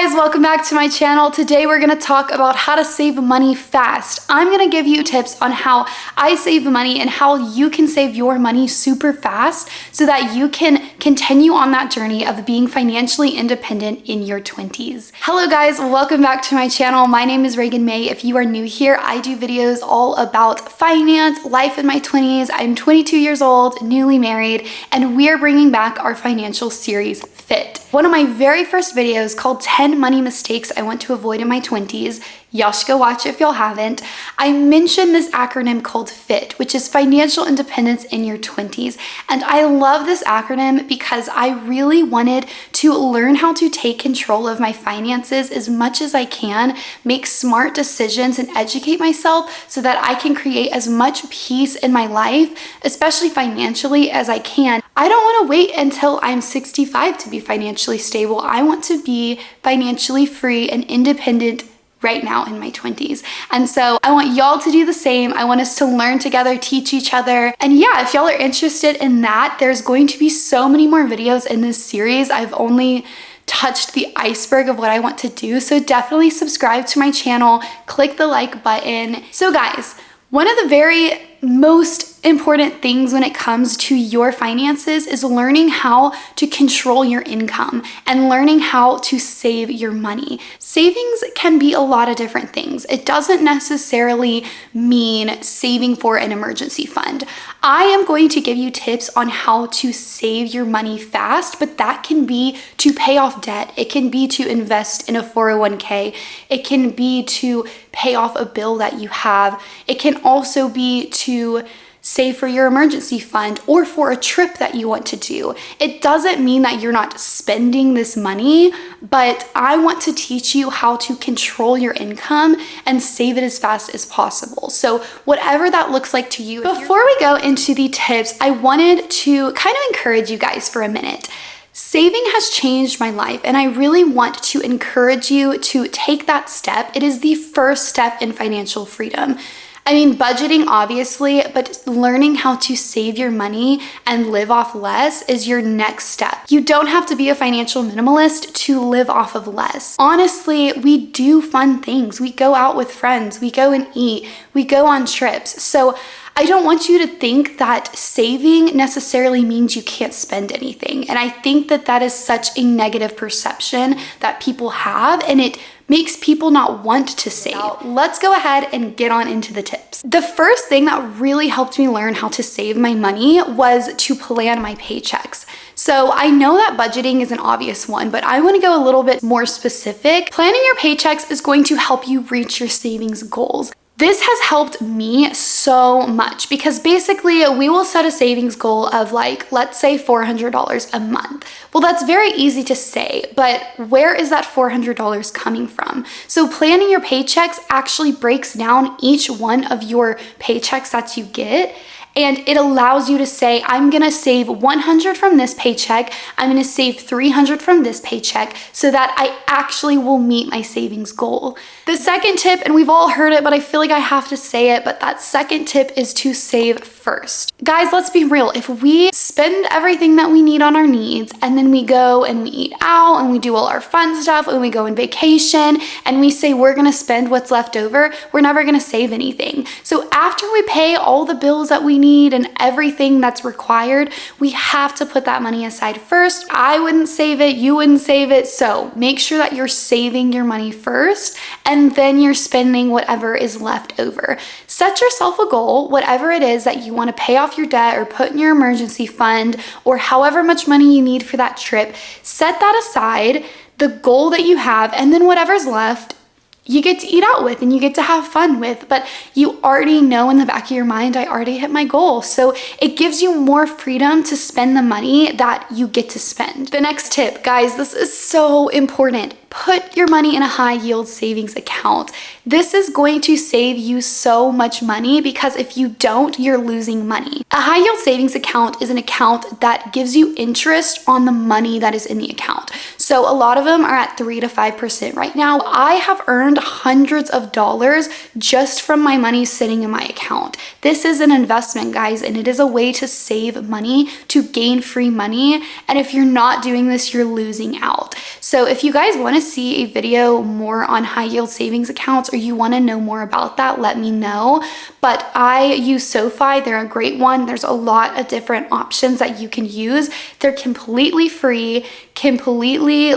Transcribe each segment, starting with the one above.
guys, welcome back to my channel. Today we're gonna talk about how to save money fast. I'm gonna give you tips on how I save money and how you can save your money super fast so that you can continue on that journey of being financially independent in your 20s. Hello guys, welcome back to my channel. My name is Reagan May. If you are new here, I do videos all about finance, life in my 20s. I'm 22 years old, newly married, and we are bringing back our financial series, Fit. One of my very first videos called 10 money mistakes I want to avoid in my 20s. Y'all should go watch it if y'all haven't. I mentioned this acronym called FIT, which is Financial Independence in Your 20s. And I love this acronym because I really wanted to learn how to take control of my finances as much as I can, make smart decisions and educate myself so that I can create as much peace in my life, especially financially, as I can. I don't want to wait until I'm 65 to be financially stable. I want to be financially free and independent right now in my 20s. And so I want y'all to do the same. I want us to learn together, teach each other. And yeah, if y'all are interested in that, there's going to be so many more videos in this series. I've only touched the iceberg of what I want to do. So definitely subscribe to my channel, click the like button. So guys, one of the very most important things when it comes to your finances is learning how to control your income and learning how to save your money. Savings can be a lot of different things. It doesn't necessarily mean saving for an emergency fund. I am going to give you tips on how to save your money fast, but that can be to pay off debt. It can be to invest in a 401k. It can be to pay off a bill that you have. It can also be to save for your emergency fund or for a trip that you want to do. It doesn't mean that you're not spending this money, but I want to teach you how to control your income and save it as fast as possible. So whatever that looks like to you. Before we go into the tips, I wanted to kind of encourage you guys for a minute. Saving has changed my life, and I really want to encourage you to take that step. It is the first step in financial freedom. I mean, budgeting obviously, but learning how to save your money and live off less is your next step. You don't have to be a financial minimalist to live off of less. Honestly, we do fun things. We go out with friends, we go and eat, we go on trips. So I don't want you to think that saving necessarily means you can't spend anything. And I think that that is such a negative perception that people have, and it makes people not want to save. Now, let's go ahead and get on into the tips. The first thing that really helped me learn how to save my money was to plan my paychecks. So I know that budgeting is an obvious one, but I want to go a little bit more specific. Planning your paychecks is going to help you reach your savings goals. This has helped me so much because basically we will set a savings goal of let's say $400 a month. Well, that's very easy to say, but where is that $400 coming from? So planning your paychecks actually breaks down each one of your paychecks that you get. And it allows you to say, I'm gonna save 100 from this paycheck, I'm gonna save 300 from this paycheck so that I actually will meet my savings goal. The second tip, and we've all heard it, but I feel like I have to say it, but that second tip is to save first. Guys, let's be real. If we spend everything that we need on our needs and then we go and we eat out and we do all our fun stuff and we go on vacation and we say we're gonna spend what's left over, we're never gonna save anything. So after we pay all the bills that we need and everything that's required, we have to put that money aside first. I wouldn't save it, you wouldn't save it, so make sure that you're saving your money first and then you're spending whatever is left over. Set yourself a goal, whatever it is that you want to pay off your debt or put in your emergency fund or however much money you need for that trip. Set that aside, the goal that you have, and then whatever's left, you get to eat out with and you get to have fun with, but you already know in the back of your mind, I already hit my goal. So it gives you more freedom to spend the money that you get to spend. The next tip, guys, this is so important. Put your money in a high yield savings account. This is going to save you so much money because if you don't, you're losing money. A high yield savings account is an account that gives you interest on the money that is in the account. So a lot of them are at 3 to 5% right now. I have earned hundreds of dollars just from my money sitting in my account. This is an investment, guys, and it is a way to save money, to gain free money. And if you're not doing this, you're losing out. So if you guys want to see a video more on high yield savings accounts or you want to know more about that, let me know. But I use SoFi. They're a great one. There's a lot of different options that you can use. They're completely free, completely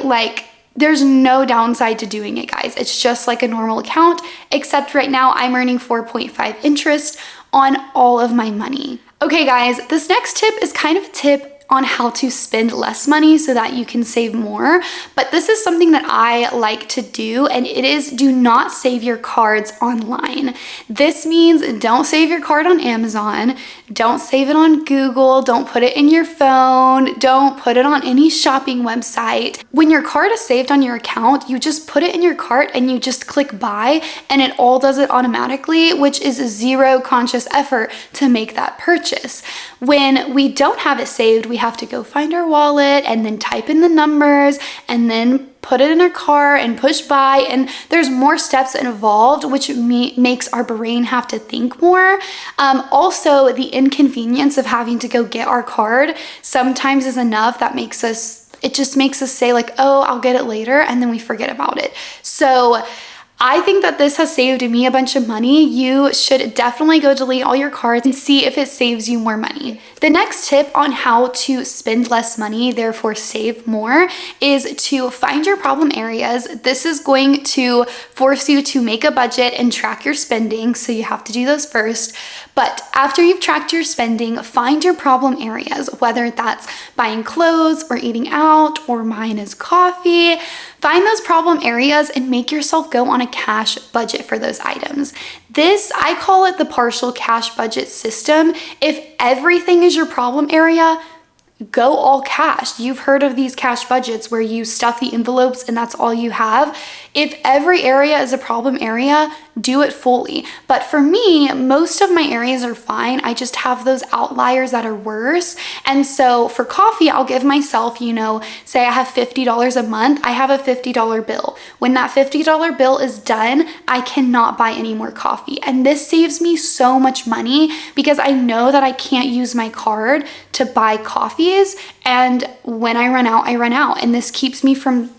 there's no downside to doing it, guys. It's just like a normal account, except right now I'm earning 4.5 interest on all of my money. Okay, guys, this next tip is kind of a tip on how to spend less money so that you can save more. But this is something that I like to do, and it is do not save your cards online. This means don't save your card on Amazon, don't save it on Google, don't put it in your phone, don't put it on any shopping website. When your card is saved on your account, you just put it in your cart and you just click buy, and it all does it automatically, which is zero conscious effort to make that purchase. When we don't have it saved, we have to go find our wallet and then type in the numbers and then put it in our car and push buy, and there's more steps involved, which makes our brain have to think more. Also, the inconvenience of having to go get our card sometimes is enough that it just makes us say oh, I'll get it later, and then we forget about it. So I think that this has saved me a bunch of money. You should definitely go delete all your cards and see if it saves you more money. The next tip on how to spend less money, therefore save more, is to find your problem areas. This is going to force you to make a budget and track your spending, so you have to do those first. But after you've tracked your spending, find your problem areas, whether that's buying clothes or eating out, or mine is coffee. Find those problem areas and make yourself go on a cash budget for those items. This, I call it the partial cash budget system. If everything is your problem area, go all cash. You've heard of these cash budgets where you stuff the envelopes and that's all you have. If every area is a problem area, do it fully. But for me, most of my areas are fine. I just have those outliers that are worse. And so for coffee, I'll give myself, say I have $50 a month, I have a $50 bill. When that $50 bill is done, I cannot buy any more coffee. And this saves me so much money because I know that I can't use my card to buy coffees. And when I run out, I run out. And this keeps me from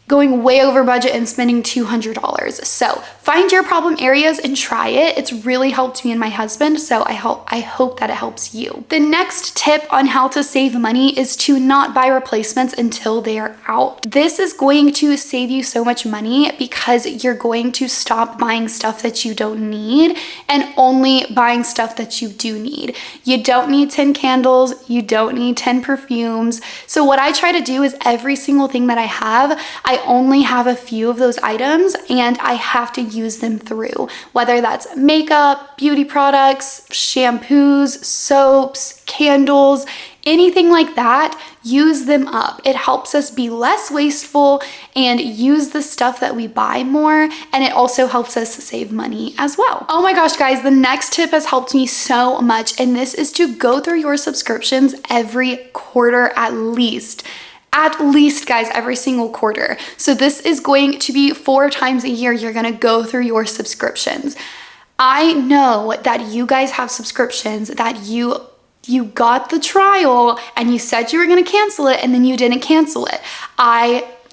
going way over budget and spending $200. So find your problem areas and try it. It's really helped me and my husband, so I hope that it helps you. The next tip on how to save money is to not buy replacements until they are out. This is going to save you so much money because you're going to stop buying stuff that you don't need and only buying stuff that you do need. You don't need 10 candles, you don't need 10 perfumes. So what I try to do is every single thing that I have, I only have a few of those items and I have to use them through, whether that's makeup, beauty products, shampoos, soaps, candles, anything like that. Use them up. It helps us be less wasteful and use the stuff that we buy more, and it also helps us save money as well. Oh my gosh, guys, the next tip has helped me so much, and this is to go through your subscriptions every quarter at least. At least, guys, every single quarter. So this is going to be 4 times a year you're gonna go through your subscriptions. I know that you guys have subscriptions that you got the trial and you said you were gonna cancel it and then you didn't cancel it.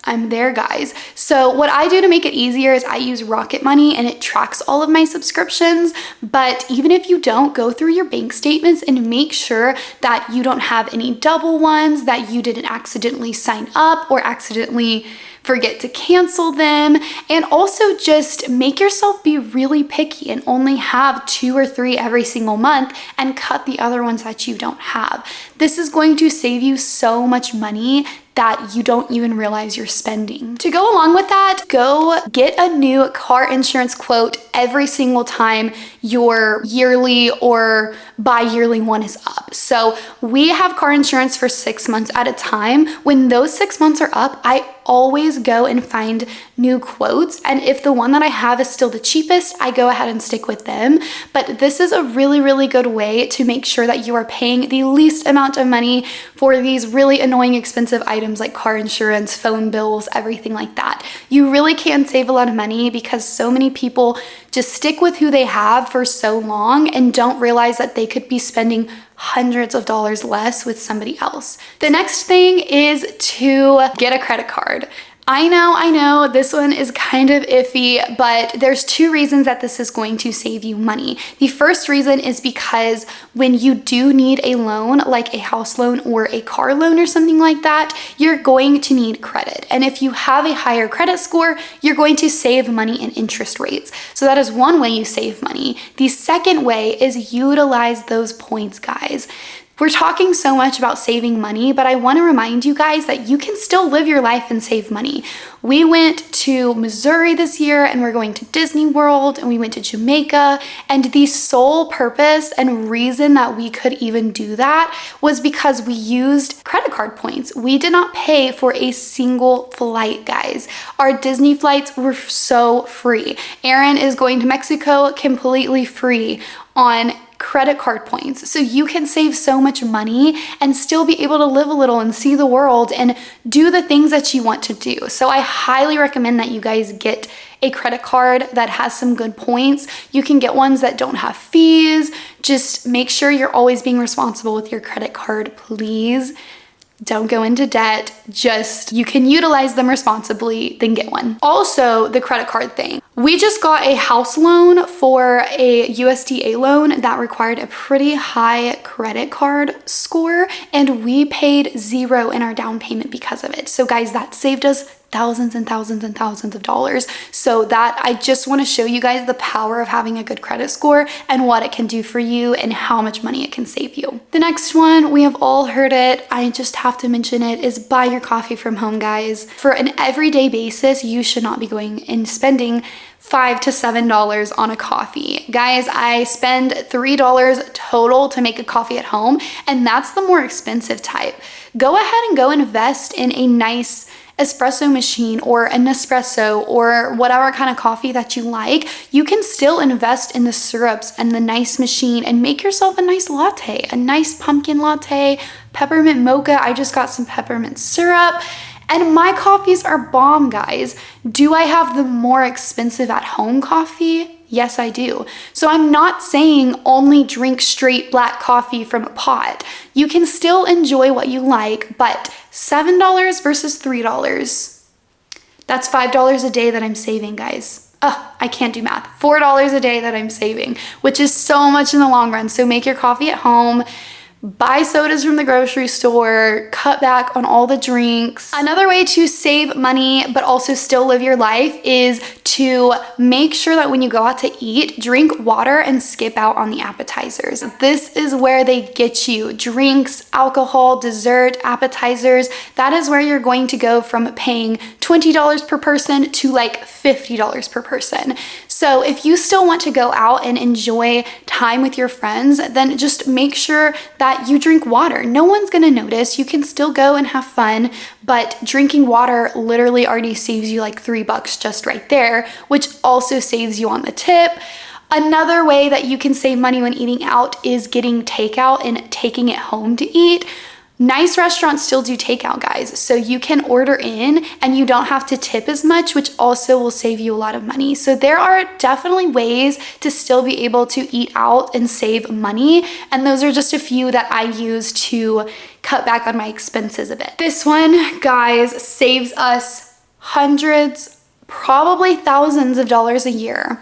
I'm there, guys. So what I do to make it easier is I use Rocket Money and it tracks all of my subscriptions. But even if you don't, go through your bank statements and make sure that you don't have any double ones, that you didn't accidentally sign up or accidentally forget to cancel them. And also just make yourself be really picky and only have 2 or 3 every single month and cut the other ones that you don't have. This is going to save you so much money that you don't even realize you're spending. To go along with that, go get a new car insurance quote every single time your yearly or bi-yearly one is up. So we have car insurance for 6 months at a time. When those 6 months are up, I always go and find new quotes. And if the one that I have is still the cheapest, I go ahead and stick with them. But this is a really, really good way to make sure that you are paying the least amount of money for these really annoying, expensive items like car insurance, phone bills, everything like that. You really can save a lot of money because so many people just stick with who they have for so long and don't realize that they could be spending hundreds of dollars less with somebody else. The next thing is to get a credit card. I know, this one is kind of iffy, but there's two reasons that this is going to save you money. The first reason is because when you do need a loan, like a house loan or a car loan or something like that, you're going to need credit. And if you have a higher credit score, you're going to save money in interest rates. So that is one way you save money. The second way is utilize those points, guys. We're talking so much about saving money, but I want to remind you guys that you can still live your life and save money. We went to Missouri this year and we're going to Disney World and we went to Jamaica, and the sole purpose and reason that we could even do that was because we used credit card points. We did not pay for a single flight, guys. Our Disney flights were so free. Aaron is going to Mexico completely free on credit card points. So you can save so much money and still be able to live a little and see the world and do the things that you want to do. So I highly recommend that you guys get a credit card that has some good points. You can get ones that don't have fees. Just make sure you're always being responsible with your credit card, please. Don't go into debt. Just, you can utilize them responsibly, then get one. Also, the credit card thing. We just got a house loan for a USDA loan that required a pretty high credit card score, and we paid $0 in our down payment because of it. So guys, that saved us thousands and thousands and thousands of dollars. So that, I just want to show you guys the power of having a good credit score and what it can do for you and how much money it can save you. The next one, we have all heard it, I just have to mention it, is buy your coffee from home, guys. For an everyday basis, you should not be going and spending $5 to $7 on a coffee. Guys, I spend $3 total to make a coffee at home, and that's the more expensive type. Go ahead and go invest in a nice espresso machine or an Nespresso or whatever kind of coffee that you like. You can still invest in the syrups and the nice machine and make yourself a nice latte, a nice pumpkin latte, peppermint mocha. I just got some peppermint syrup. And my coffees are bomb, guys. Do I have the more expensive at home coffee? Yes, I do. So I'm not saying only drink straight black coffee from a pot. You can still enjoy what you like, but $7 versus $3, that's $5 a day that I'm saving, guys. I can't do math. $4 a day that I'm saving, which is so much in the long run. So make your coffee at home. Buy sodas from the grocery store, cut back on all the drinks. Another way to save money but also still live your life is to make sure that when you go out to eat, drink water and skip out on the appetizers. This is where they get you. Drinks, alcohol, dessert, appetizers. That is where you're going to go from paying $20 per person to like $50 per person. So if you still want to go out and enjoy time with your friends, then just make sure that you drink water. No one's gonna notice. You can still go and have fun, but drinking water literally already saves you like $3 just right there, which also saves you on the tip. Another way that you can save money when eating out is getting takeout and taking it home to eat. Nice restaurants still do takeout, guys, so you can order in and you don't have to tip as much, which also will save you a lot of money. So there are definitely ways to still be able to eat out and save money, and those are just a few that I use to cut back on my expenses a bit. This one, guys, saves us hundreds, probably thousands of dollars a year.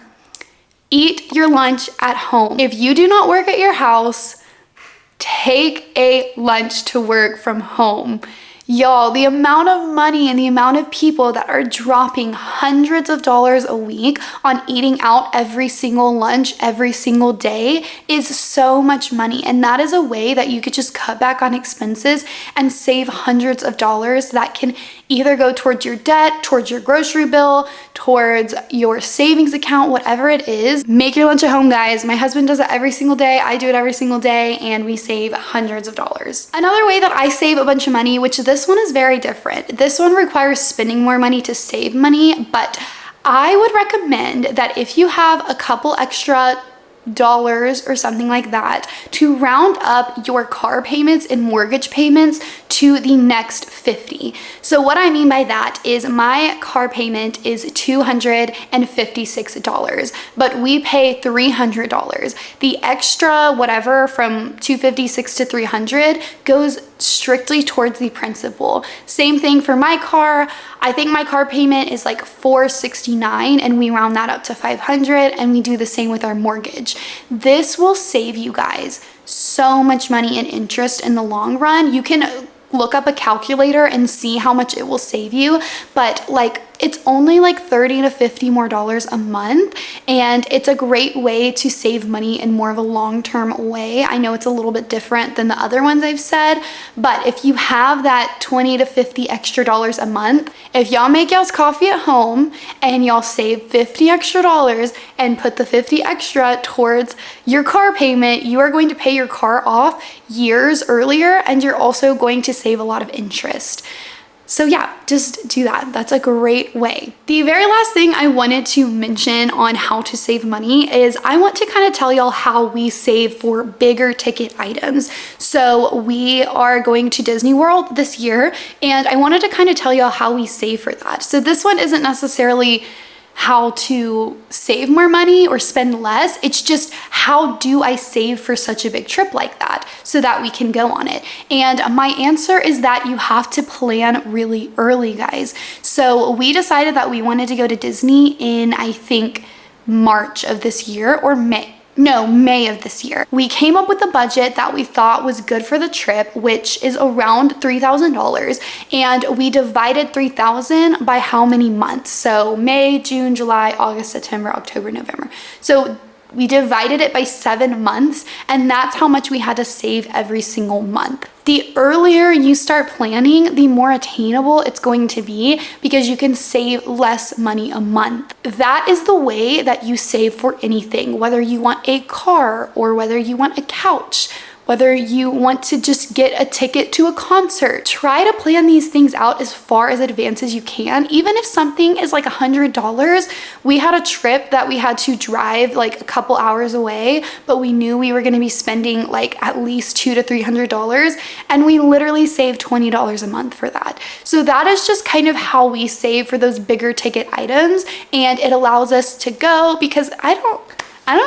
Eat your lunch at home. If you do not work at your house, take a lunch to work from home. Y'all, the amount of money and the amount of people that are dropping hundreds of dollars a week on eating out every single lunch, every single day is so much money. And that is a way that you could just cut back on expenses and save hundreds of dollars that can either go towards your debt, towards your grocery bill, towards your savings account, whatever it is. Make your lunch at home, guys. My husband does it every single day. I do it every single day, and we save hundreds of dollars. Another way that I save a bunch of money, which this one is very different. This one requires spending more money to save money, but I would recommend that if you have a couple extra dollars or something like that, to round up your car payments and mortgage payments to the next 50. So what I mean by that is my car payment is $256, but we pay $300. The extra whatever from $256 to $300 goes strictly towards the principal. Same thing for my car. I think my car payment is like $469 and we round that up to $500, and we do the same with our mortgage. This will save you guys so much money in interest in the long run. You can look up a calculator and see how much it will save you, but like it's only like $30 to $50 more a month, and it's a great way to save money in more of a long-term way. I know it's a little bit different than the other ones I've said, but if you have that $20 to $50 extra a month, if y'all make y'all's coffee at home and y'all save $50 extra and put the $50 extra towards your car payment, you are going to pay your car off years earlier, and you're also going to save a lot of interest. So yeah, just do that. That's a great way. The very last thing I wanted to mention on how to save money is I want to kind of tell y'all how we save for bigger ticket items. So we are going to Disney World this year, and I wanted to kind of tell y'all how we save for that. So this one isn't necessarily how to save more money or spend less. It's just how do I save for such a big trip like that so that we can go on it? And my answer is that you have to plan really early, guys. So we decided that we wanted to go to Disney in, I think, March of this year or May of this year. We came up with a budget that we thought was good for the trip, which is around $3,000, and we divided $3,000 by how many months? So May, June, July, August, September, October, November. So we divided it by 7 months, and that's how much we had to save every single month. The earlier you start planning, the more attainable it's going to be because you can save less money a month. That is the way that you save for anything, whether you want a car or whether you want a couch, whether you want to just get a ticket to a concert. Try to plan these things out as far as advance as you can. Even if something is like $100, we had a trip that we had to drive like a couple hours away, but we knew we were gonna be spending like at least $200 to $300, and we literally saved $20 a month for that. So that is just kind of how we save for those bigger ticket items, and it allows us to go because I don't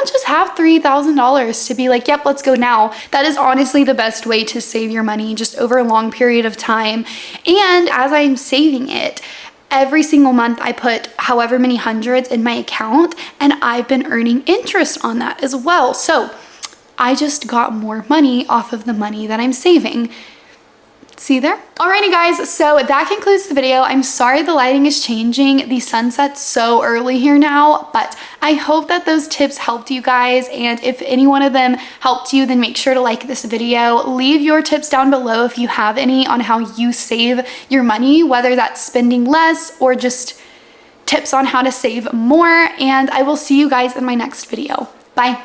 just have $3,000 to be like, yep, let's go now. That is honestly the best way to save your money just over a long period of time. And as I'm saving it, every single month I put however many hundreds in my account, and I've been earning interest on that as well. So I just got more money off of the money that I'm saving. See there? Alrighty guys, so that concludes the video. I'm sorry the lighting is changing. The sunset's so early here now, but I hope that those tips helped you guys, and if any one of them helped you, then make sure to like this video. Leave your tips down below if you have any on how you save your money, whether that's spending less or just tips on how to save more, and I will see you guys in my next video. Bye.